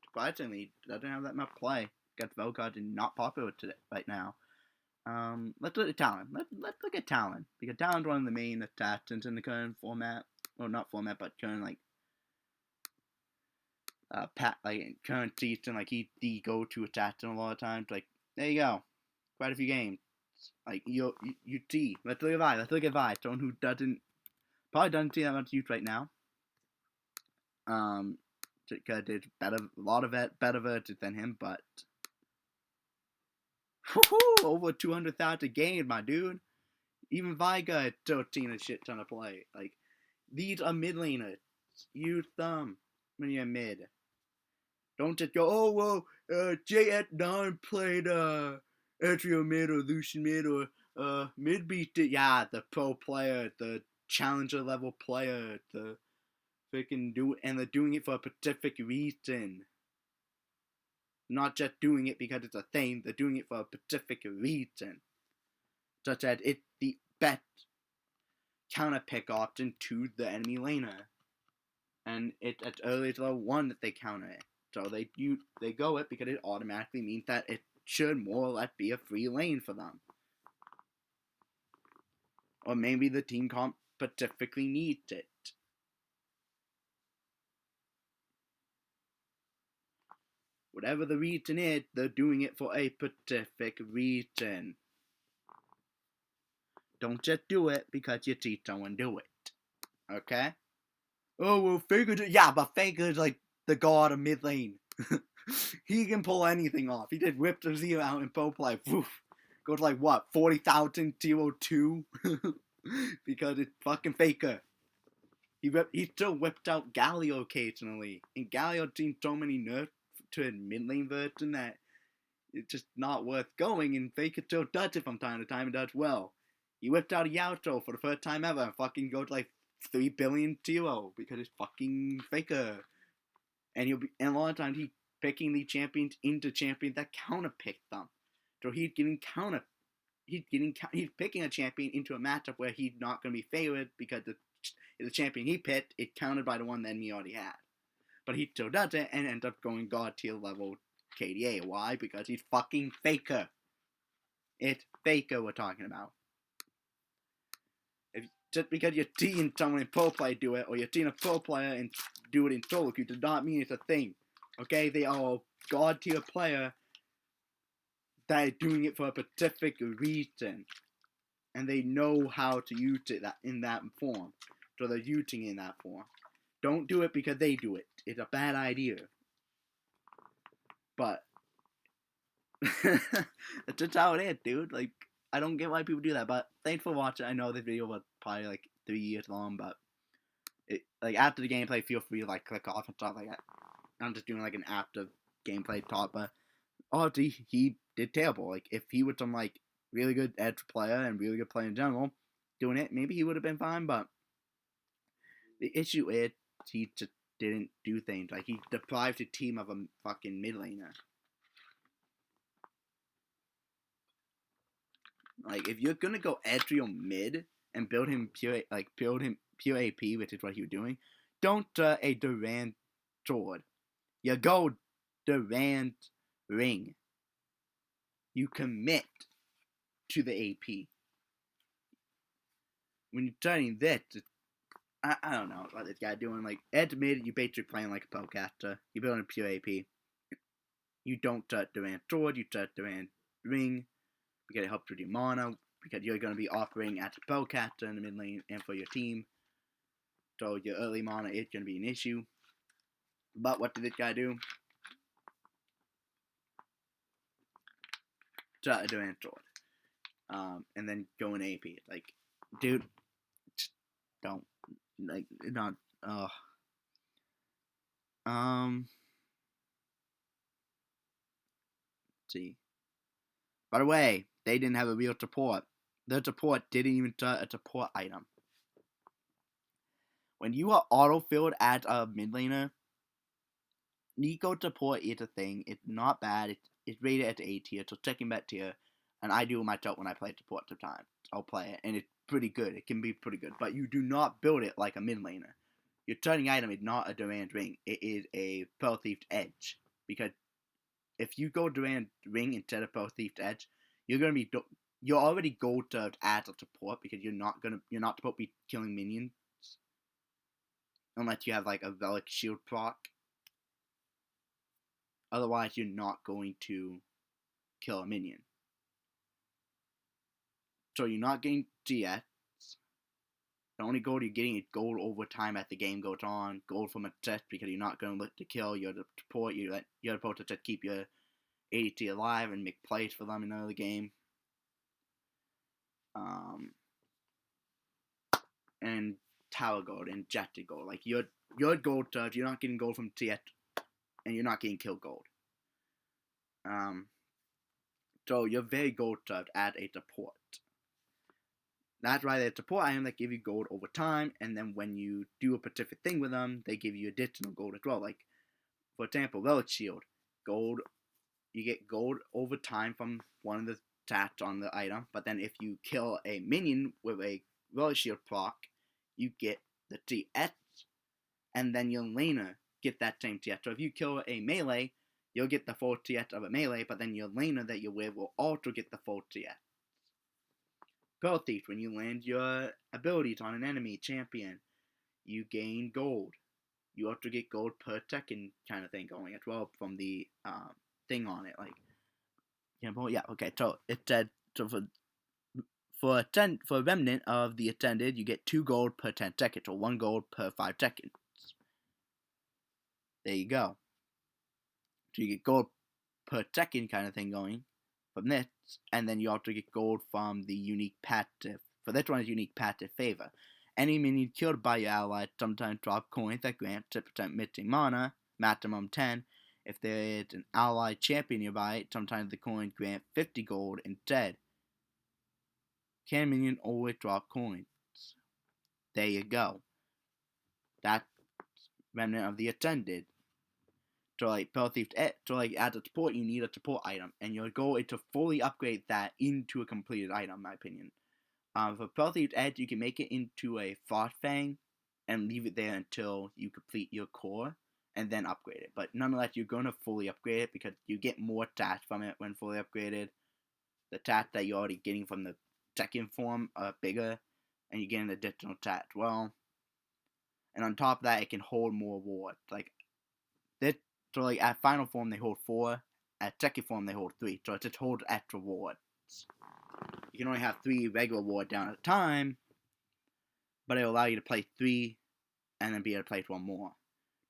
[SPEAKER 1] Surprisingly, he doesn't have that much play. Got Velcard and not popular today, right now. Let's look at Talon. Let's look at Talon. Because Talon's one of the main assassins in the current format. Well, not format, but current, like, current season, like, he's the go-to assassin a lot of times. Like, there you go. Quite a few games. Like, you see. Let's look at Vi. Someone who probably doesn't see that much use right now. Because there's a lot of better versions than him, but over 200,000 games, my dude. Even Vi got 13 a shit ton of play. Like, these are mid laners. Use them when you're mid. Don't just go, oh, well, J9 played, Ezreal mid or Lucian mid or, mid beat it. Yeah, the pro player, the challenger level player, the freaking and they're doing it for a specific reason. Not just doing it because it's a thing, they're doing it for a specific reason. Such as it's the best counter pick option to the enemy laner. And it's as early as level 1 that they counter it. So they go it because it automatically means that it should more or less be a free lane for them. Or maybe the team comp specifically needs it. Whatever the reason is, they're doing it for a specific reason. Don't just do it because you see someone do it. Okay? Oh, well, Faker's... Yeah, but Faker's like the god of mid lane. He can pull anything off. He did Whip the Zero out in pro play. Woof. Goes like, what, 40,000 02? Because it's fucking Faker. He still whipped out Galio occasionally. And Galio's seen so many nerfs to a mid lane version that it's just not worth going. And Faker still does it from time to time and does well. He whipped out a Yasuo for the first time ever and fucking goes like 3 billion 0 because it's fucking Faker. And a lot of times he's picking the champions into champions that counter pick them. So he's picking a champion into a matchup where he's not going to be favored because the champion he picked is countered by the one the enemy already had. But he still does it and ends up going god tier level KDA. Why? Because he's fucking Faker. It's Faker we're talking about. Just because you're seeing someone in pro play do it, or you're seeing a pro player and do it in solo queue, does not mean it's a thing. Okay? They are a god tier player that is doing it for a specific reason. And they know how to use it in that form. So they're using it in that form. Don't do it because they do it. It's a bad idea. But that's just how it is, dude. Like, I don't get why people do that. But thanks for watching. I know this video was probably like 3 years long, but like after the gameplay, feel free to like click off and stuff like that. I'm just doing like an after gameplay talk, but obviously he did terrible. Like if he was some like really good edge player and really good player in general doing it, maybe he would have been fine. But the issue is he just didn't do things. Like he deprived the team of a fucking mid laner. Like if you're gonna go Ezreal mid and build him pure AP, which is what he was doing, don't a Durant sword. You go Durant ring. You commit to the AP. When you're turning this, I don't know what this guy doing. Like Edge mid, you basically playing like a polecaster. You're building a pure AP. You don't touch Durant sword. You touch Durant ring because it helps with your mana. Because you're going to be operating as a polecaster in the mid lane and for your team. So your early mana is going to be an issue. But what did this guy do? Touch Durant sword. And then go in AP. Like, dude, don't. Like, not. See. By the way, they didn't have a real support. Their support didn't even start a support item. When you are auto-filled as a mid laner, Nico support is a thing. It's not bad. It's rated at the A tier, so second best tier. And I do myself when I play support sometimes. I'll play it, and it's pretty good. It can be pretty good. But you do not build it like a mid laner. Your turning item is not a Durant ring. It is a Pearl Thief's Edge. Because if you go Durant ring instead of Pearl Thief's Edge, you're already gold served as a support because you're not supposed to be killing minions unless you have like a relic shield proc. Otherwise, you're not going to kill a minion. So you're not getting GS. The only gold you're getting is gold over time as the game goes on. Gold from a chest because you're not going to look to kill. You're the support. You're supposed to just keep your ADT alive and make plays for them in the early game. And tower gold and jetted gold. Like you're gold served. You're not getting gold from TS, and you're not getting kill gold. So you're very gold served as a support. That's why they're support items that give you gold over time, and then when you do a specific thing with them, they give you additional gold as well. Like, for example, Relic Shield. Gold, you get gold over time from one of the stats on the item, but then if you kill a minion with a Relic Shield proc, you get the TS, and then your laner get that same TS. So if you kill a melee, you'll get the full TS of a melee, but then your laner that you're with will also get the full TS. Pearl Thief, when you land your abilities on an enemy champion, you gain gold. You also get gold per second kind of thing going as well from the thing on it. Like, yeah, okay. So it said for Remnant of the Ascended, you get 2 gold per 10 seconds, or 1 gold per 5 seconds. There you go. So you get gold per second kind of thing going from this, and then you also get gold from the unique passive. For this one is unique passive favor. Any minion killed by your allies sometimes drop coins that grant 6% missing mana, maximum 10. If there is an allied champion nearby, sometimes the coins grant 50 gold instead. Can minion always drop coins? There you go. That's Remnant of the Ascended. So like Pearl Thief's Edge, so like as a support you need a support item, and your goal is to fully upgrade that into a completed item, in my opinion. For Pearl Thief's Edge, you can make it into a Frost Fang and leave it there until you complete your core, and then upgrade it. But nonetheless, you're going to fully upgrade it because you get more stats from it when fully upgraded. The stats that you're already getting from the second form are bigger, and you get an additional stat as well. And on top of that, it can hold more rewards. Like this. So, like, at final form, they hold 4. At second form, they hold 3. So, it just holds extra rewards. You can only have 3 regular rewards down at a time, but it'll allow you to play 3 and then be able to play 1 more.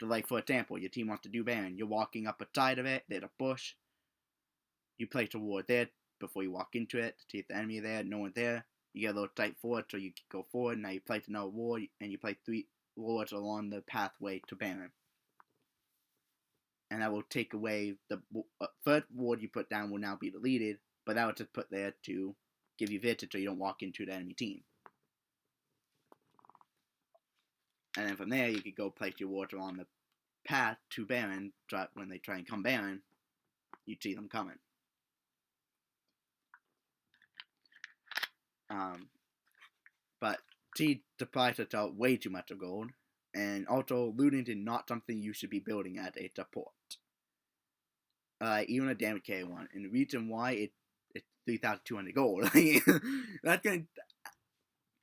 [SPEAKER 1] like, for example, your team wants to do Baron. You're walking up a side of it, there's a bush. You place a ward there before you walk into it to see if the enemy is there, no one's there. You get a little tight forward, so you go forward. Now you place another ward, and you place 3 wards along the pathway to Baron. And that will take away the third ward you put down will now be deleted, but that was just put there to give you advantage so you don't walk into the enemy team. And then from there, you could go place your wards along the path to Baron. So when they try and come Baron, you see them coming. But see, the price is out way too much of gold, and also looting is not something you should be building as a support. Even a damage carry one, and the reason why it's 3,200 gold. That's gonna.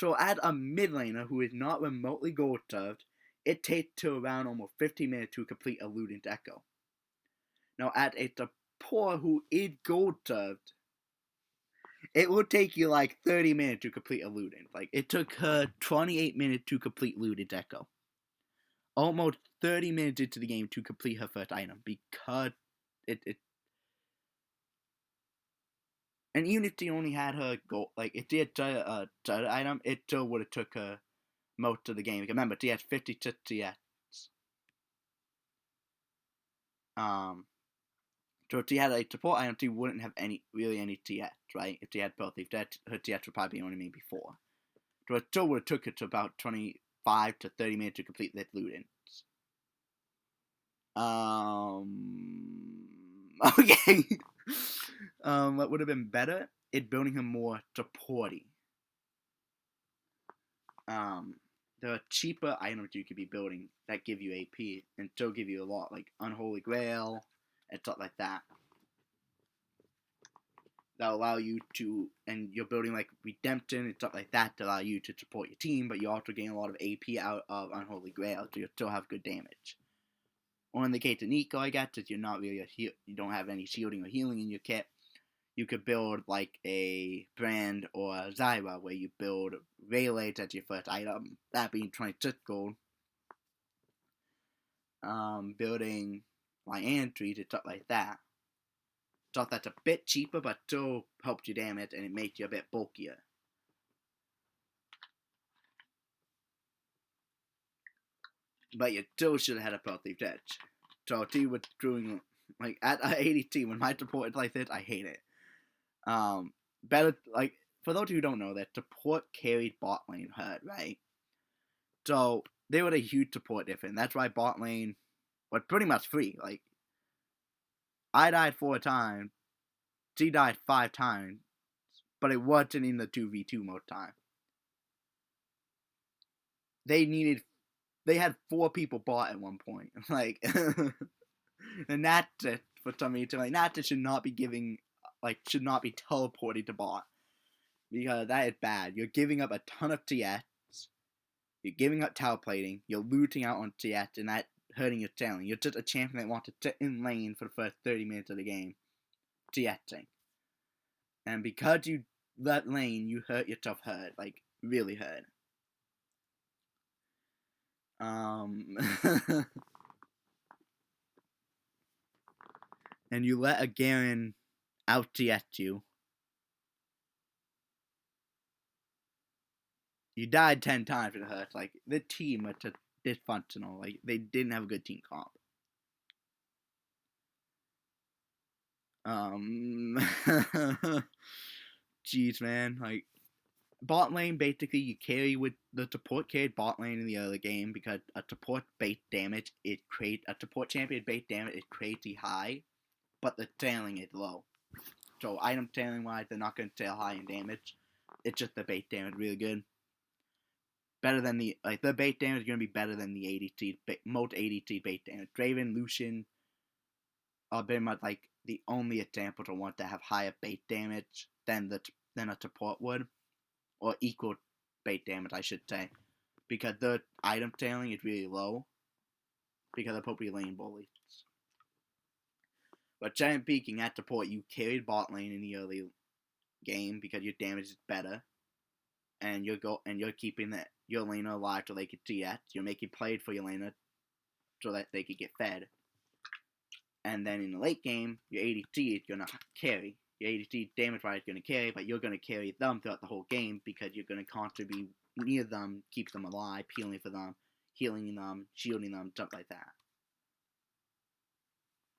[SPEAKER 1] So as a mid laner who is not remotely gold served, it takes to around almost 15 minutes to complete a looting echo. Now as a support who is gold served, it will take you like 30 minutes to complete a looting. Like, it took her 28 minutes to complete looted echo. Almost 30 minutes into the game to complete her first item because it and even if she only had her gold, like if she had a third item, it still would have took her most of the game. Remember, she has 56 TS. So if she had a support item, she wouldn't have any TS, right? If she had both, her TS would probably only maybe 4. So it still would have took it to about 25 to 30 minutes to complete that looting. Okay. What would have been better? It building him more supporty. There are cheaper items you could be building that give you AP and still give you a lot, like Unholy Grail and stuff like that. That allow you to, and you're building like Redemption and stuff like that to allow you to support your team, but you're also getting a lot of AP out of Unholy Grail, so you still have good damage. Or in the case of Nico, I guess, if you're not really you don't have any shielding or healing in your kit, you could build like a Brand or a Zyra where you build Rayleigh as your first item, that being 26 gold. Building Lion trees and stuff like that. Stuff that's a bit cheaper but still helps you damage and it makes you a bit bulkier. But you still should have had a Pearl Thief's Edge. So T was doing, like, at ADT, when my support is like this, I hate it. Better, like, for those who don't know, that support carried bot lane hurt, right? So, they were a huge support difference. That's why bot lane was pretty much free. Like, I died 4 times, she died 5 times, but it wasn't in the 2v2 most time. They had 4 people bot at one point. Like, and that's it for some reason. Like, Natsu should not be should not be teleported to bot. Because that is bad. You're giving up a ton of TS. You're giving up tower plating. You're looting out on TS, and that hurting your sailing. You're just a champion that wants to sit in lane for the first 30 minutes of the game. TSing. And because you left lane, you hurt yourself hurt. Like, really hurt. And you let a Garen out TS you. You died 10 times, it hurts. Like, the team was just dysfunctional. Like, they didn't have a good team comp. Jeez, man. Like, bot lane, basically, you carry with the support carried bot lane in the early game because a support base damage a support champion base damage is crazy high, but the sailing is low. So item sailing wise, they're not going to sail high in damage. It's just the base damage really good. Better than the base damage is going to be better than the ADC, most ADC base damage. Draven, Lucian are very much like the only examples of ones that have higher base damage than a support would. Or equal base damage, I should say. Because the item sailing is really low. Because of appropriate lane bullies. But generally speaking, at support, you carried bot lane in the early game because your damage is better. And you're keeping your laner alive till they can TS. You're making plays for your laner so that they could get fed. And then in the late game, your ADC is going to carry. Your ADC damage wise is going to carry, but you're going to carry them throughout the whole game because you're going to constantly be near them, keep them alive, healing for them, healing them, shielding them, stuff like that.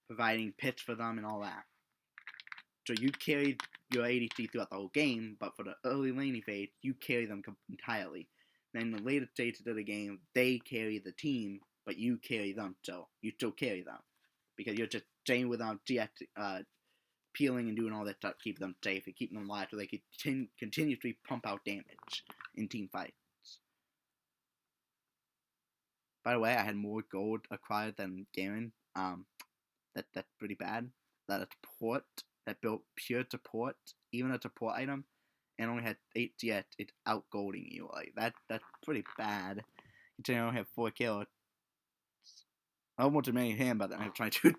[SPEAKER 1] Providing pits for them and all that. So you carry your ADC throughout the whole game, but for the early laning phase, you carry them entirely. Then in the later stages of the game, they carry the team, but you carry them still. You still carry them. Because you're just staying with them, peeling and doing all that stuff to keep them safe and keep them alive so they can continuously pump out damage in team fights. By the way, I had more gold acquired than Garen. That's pretty bad. That a support that built pure support, even a support item, and only had 8 yet, it's out golding you. Like that's pretty bad. Until I only have 4 kills. I almost as many as him, but I'm trying to.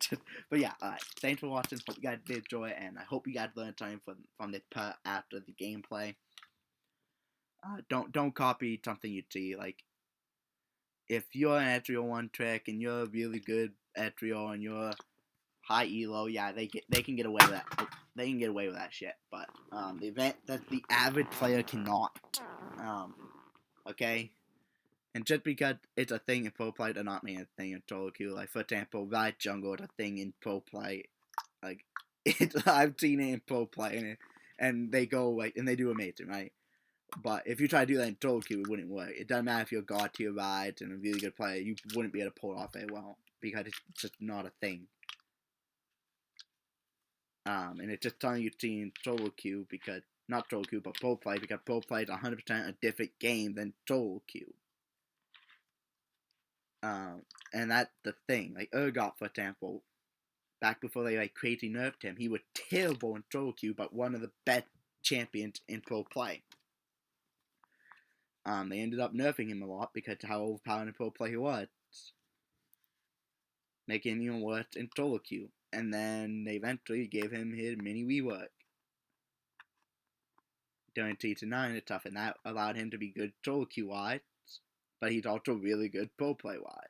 [SPEAKER 1] But yeah, alright. Thanks for watching. Hope you guys did enjoy it, and I hope you guys learned something from this part after the gameplay. Don't copy something you see. Like, if you're an Ezreal one trick and you're really good Ezreal and you're high elo, yeah, they can get away with that. They can get away with that shit. But the event that the average player cannot. Okay. And just because it's a thing in pro play, does not mean a thing in solo queue. Like, for example, Ride Jungle is a thing in pro play. Like, I've seen it in pro play, and they go, like, and they do amazing, right? But if you try to do that in solo queue, it wouldn't work. It doesn't matter if you're God tier Rides and a really good player, you wouldn't be able to pull it off very well. Because it's just not a thing. And it's just something you see in solo queue, because, not solo queue, but pro play, because pro play is 100% a different game than solo queue. And that's the thing. Like, Urgot, for example, back before they, like, crazy nerfed him, he was terrible in solo queue, but one of the best champions in pro play. They ended up nerfing him a lot because of how overpowered in pro play he was. Making him even worse in solo queue. And then they eventually gave him his mini rework during Season 9 and stuff, and that allowed him to be good solo queue wise, but he's also really good pro play wise.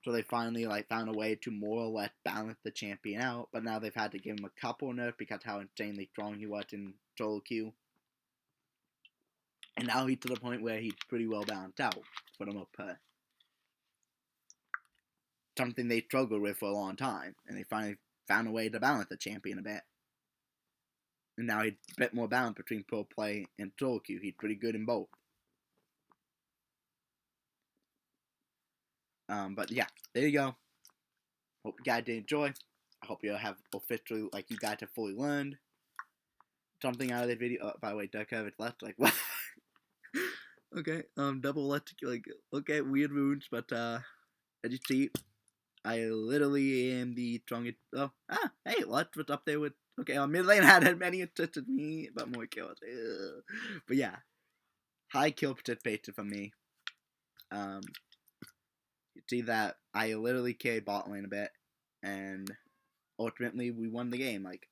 [SPEAKER 1] So they finally, like, found a way to more or less balance the champion out, but now they've had to give him a couple nerfs because how insanely strong he was in solo queue. And now he's to the point where he's pretty well balanced out for the most part. Something they struggled with for a long time, and they finally found a way to balance the champion a bit. And now he's a bit more balanced between pro play and solo queue. He's pretty good in both. But yeah, there you go. Hope you guys did enjoy. I hope you have officially, like, you guys have fully learned something out of the video. Oh, by the way, Duck have it left. Like, what? Okay, double electric, like, okay, weird runes, but, as you see, I literally am the strongest. Oh, hey, what's up there with. Okay, mid lane had as many assists as me, but more kills. Ugh. But yeah, high kill participation from me. You see that I literally carried bot lane a bit, and ultimately we won the game. Like,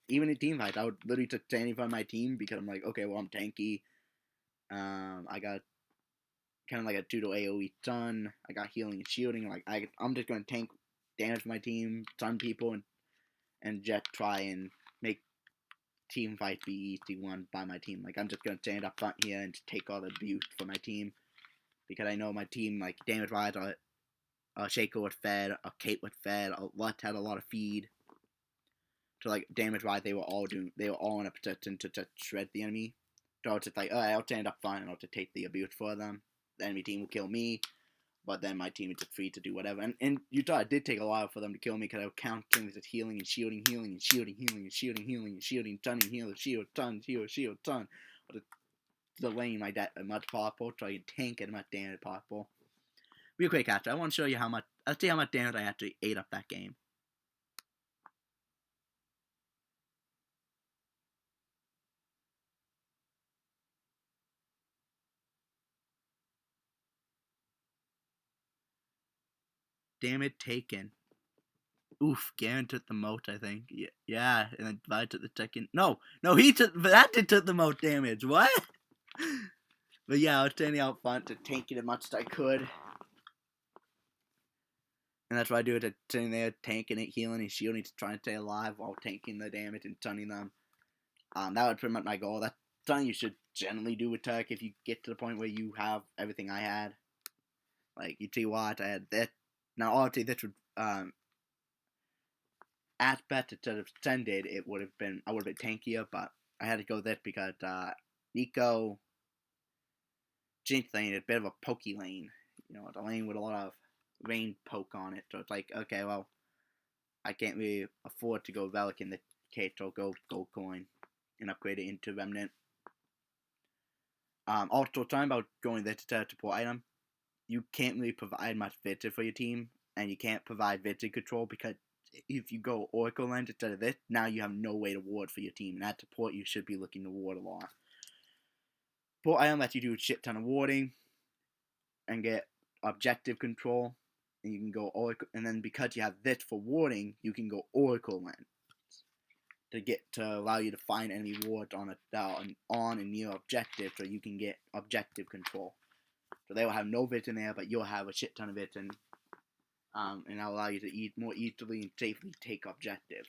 [SPEAKER 1] even in team fights, I would literally just stand in front of my team because I'm like, okay, well, I'm tanky. I got kind of like a 2 to AoE stun. I got healing and shielding. Like, I'm just gonna tank damage for my team, stun people, and just try and make team fights be easy won by my team. Like, I'm just gonna stand up front here and take all the abuse for my team. Because I know my team, like, damage-wise, Shaco was fed, Kate was fed, Lutz had a lot of feed. So, like, damage-wise, they were all in a position to just shred the enemy. So it's just like, alright, I'll stand up front and I'll just take the abuse for them. The enemy team will kill me, but then my team is just free to do whatever. And you thought it did take a while for them to kill me because I was counting with healing and shielding, healing and shielding, healing and shielding, healing and shielding, stunning, heal, shield, stun, shield, stun. But delaying my much powerful, so I can tank as much damage as possible. Real quick, after I want to show you how much. Let's see how much damage I actually ate up that game. Damage taken. Oof, Garen took the most, I think. Yeah, and then Vi took the second. No, he took. That took the most damage. What? But yeah, I was standing out front to tank it as much as I could. And that's why I do it, sitting there, tanking it, healing and shielding, to try and stay alive while tanking the damage and stunning them. That would pretty much my goal. That's something you should generally do with Taric if you get to the point where you have everything I had. Like, you see what, I had that. Now, obviously, this would, aspect instead of Ascended, I would have been tankier, but I had to go this because, Nico Jinx lane is a bit of a pokey lane. You know, it's a lane with a lot of range poke on it, so it's like, okay, well, I can't really afford to go Relic in the case, so I'll go Gold Coin and upgrade it into Remnant. Also, talking about going this instead of support item, you can't really provide much vision for your team, and you can't provide vision control because if you go Oracle Lens instead of this, now you have no way to ward for your team, and at support you should be looking to ward a lot. Support item lets you do a shit ton of warding and get objective control, and you can go Oracle, and then because you have this for warding, you can go Oracle Lens to allow you to find enemy wards on and near objective, so you can get objective control. So they will have no vision there, but you'll have a shit ton of vision, and that'll allow you to more easily and safely take objectives,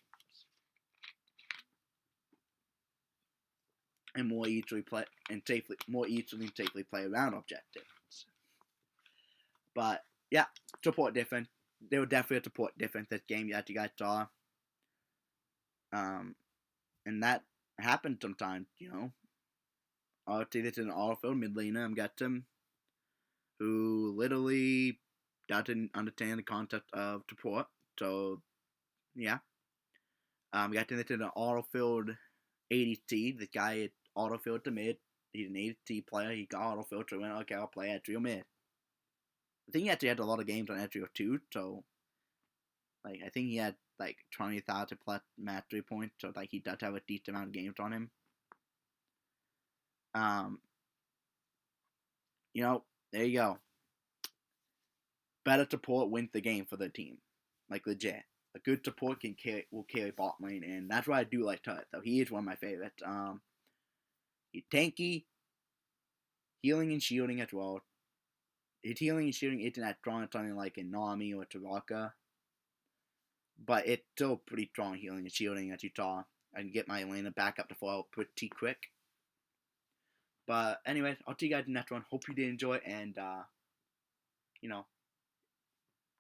[SPEAKER 1] and more easily and safely play around objectives. But yeah, support different. There was definitely a support difference this game, as you guys saw. And that happens sometimes, you know. Obviously, this is an all-field mid laner. I'm got him, who literally doesn't understand the concept of support. So, yeah. Got this in an auto-filled ADC. This guy is auto-filled to mid. He's an ADC player. He got auto-filled, so went, okay, I'll play Ezreal mid. I think he actually had a lot of games on Ezreal too, so, like, I think he had, like, 20,000 plus mastery points, so, like, he does have a decent amount of games on him. You know, there you go. Better support wins the game for the team. Like, legit. A good support will carry bot lane, and that's why I do like Tut, though. He is one of my favorites. He's tanky, healing and shielding as well. His healing and shielding isn't that strong as something like a Nami or Taraka, but it's still pretty strong healing and shielding, as you saw. I can get my Elena back up to full pretty quick. But anyways, I'll see you guys in the next one. Hope you did enjoy, and, you know,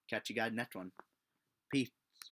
[SPEAKER 1] catch you guys in the next one. Peace.